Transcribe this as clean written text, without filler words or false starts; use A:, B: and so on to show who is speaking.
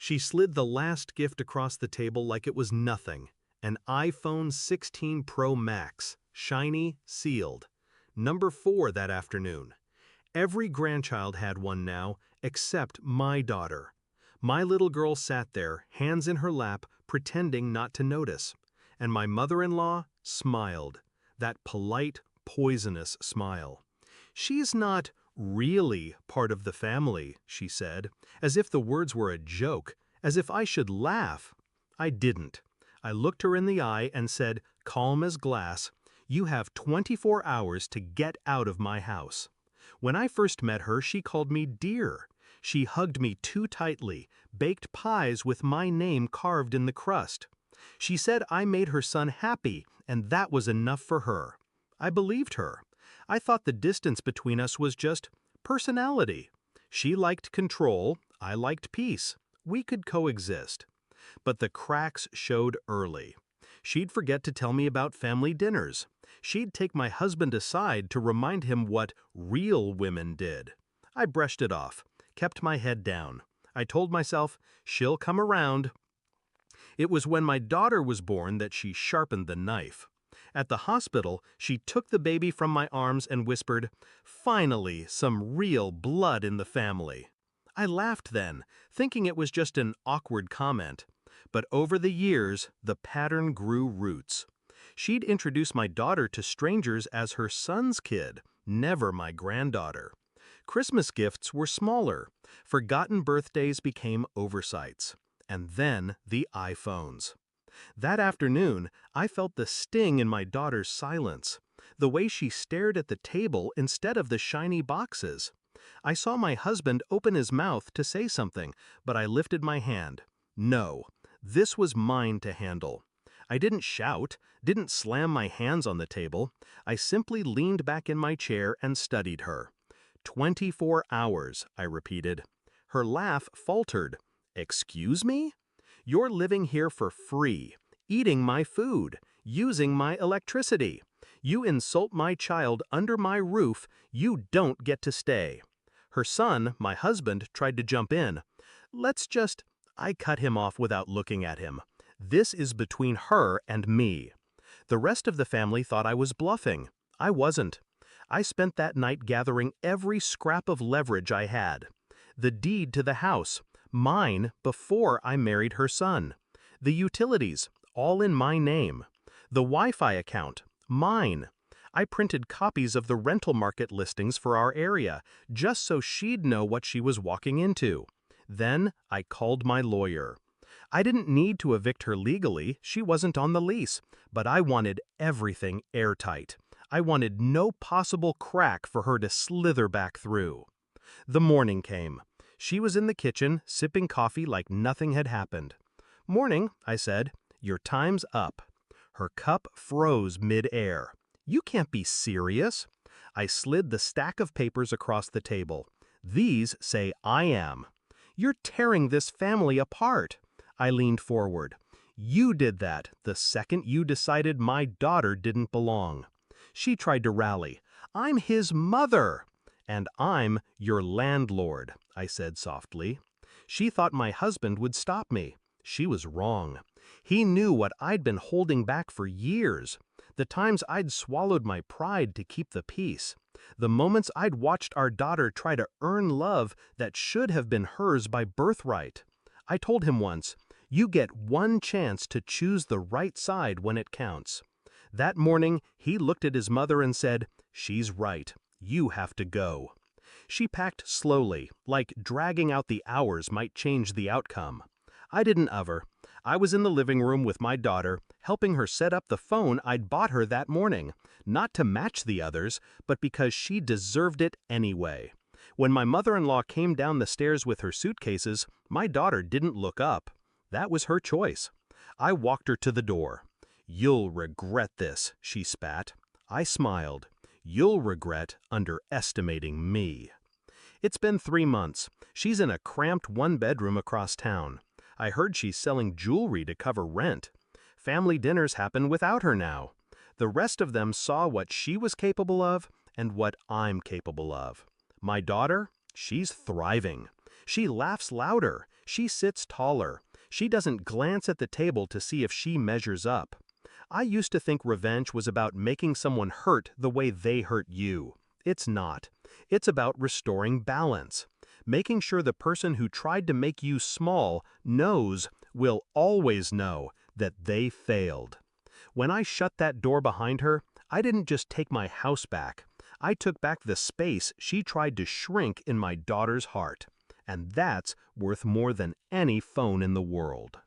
A: She slid the last gift across the table like it was nothing. An iPhone 16 Pro Max, shiny, sealed. Number 4 that afternoon. Every grandchild had one now, except my daughter. My little girl sat there, hands in her lap, pretending not to notice. And my mother-in-law smiled. That polite, poisonous smile. "She's not really part of the family," she said, as if the words were a joke, as if I should laugh. I didn't. I looked her in the eye and said, calm as glass, "You have 24 hours to get out of my house." When I first met her, she called me dear. She hugged me too tightly, baked pies with my name carved in the crust. She said I made her son happy, and that was enough for her. I believed her. I thought the distance between us was just personality. She liked control, I liked peace. We could coexist. But the cracks showed early. She'd forget to tell me about family dinners. She'd take my husband aside to remind him what real women did. I brushed it off, kept my head down. I told myself, she'll come around. It was when my daughter was born that she sharpened the knife. At the hospital, she took the baby from my arms and whispered, "Finally, some real blood in the family." I laughed then, thinking it was just an awkward comment. But over the years, the pattern grew roots. She'd introduce my daughter to strangers as her son's kid, never my granddaughter. Christmas gifts were smaller. Forgotten birthdays became oversights. And then the iPhones. That afternoon, I felt the sting in my daughter's silence, the way she stared at the table instead of the shiny boxes. I saw my husband open his mouth to say something, but I lifted my hand. No, this was mine to handle. I didn't shout, didn't slam my hands on the table. I simply leaned back in my chair and studied her. 24 hours, I repeated. Her laugh faltered. "Excuse me? You're living here for free, eating my food, using my electricity. You insult my child under my roof, you don't get to stay." Her son, my husband, tried to jump in. I cut him off without looking at him. This is between her and me. The rest of the family thought I was bluffing. I wasn't. I spent that night gathering every scrap of leverage I had. The deed to the house, mine before I married her son. The utilities, all in my name. The Wi-Fi account, mine. I printed copies of the rental market listings for our area, just so she'd know what she was walking into. Then I called my lawyer. I didn't need to evict her legally, she wasn't on the lease, but I wanted everything airtight. I wanted no possible crack for her to slither back through. The morning came. She was in the kitchen, sipping coffee like nothing had happened. "Morning," I said. "Your time's up." Her cup froze mid-air. "You can't be serious." I slid the stack of papers across the table. "These say I am." "You're tearing this family apart." I leaned forward. "You did that the second you decided my daughter didn't belong." She tried to rally. "I'm his mother." "And I'm your landlord," I said softly. She thought my husband would stop me. She was wrong. He knew what I'd been holding back for years. The times I'd swallowed my pride to keep the peace. The moments I'd watched our daughter try to earn love that should have been hers by birthright. I told him once, "You get one chance to choose the right side when it counts." That morning, he looked at his mother and said, "She's right. You have to go." She packed slowly, like dragging out the hours might change the outcome. I didn't hover. I was in the living room with my daughter, helping her set up the phone I'd bought her that morning, not to match the others, but because she deserved it anyway. When my mother-in-law came down the stairs with her suitcases, my daughter didn't look up. That was her choice. I walked her to the door. "You'll regret this," she spat. I smiled. "You'll regret underestimating me." It's been 3 months. She's in a cramped one-bedroom across town. I heard she's selling jewelry to cover rent. Family dinners happen without her now. The rest of them saw what she was capable of and what I'm capable of. My daughter, she's thriving. She laughs louder. She sits taller. She doesn't glance at the table to see if she measures up. I used to think revenge was about making someone hurt the way they hurt you. It's not. It's about restoring balance. Making sure the person who tried to make you small will always know, that they failed. When I shut that door behind her, I didn't just take my house back. I took back the space she tried to shrink in my daughter's heart. And that's worth more than any phone in the world.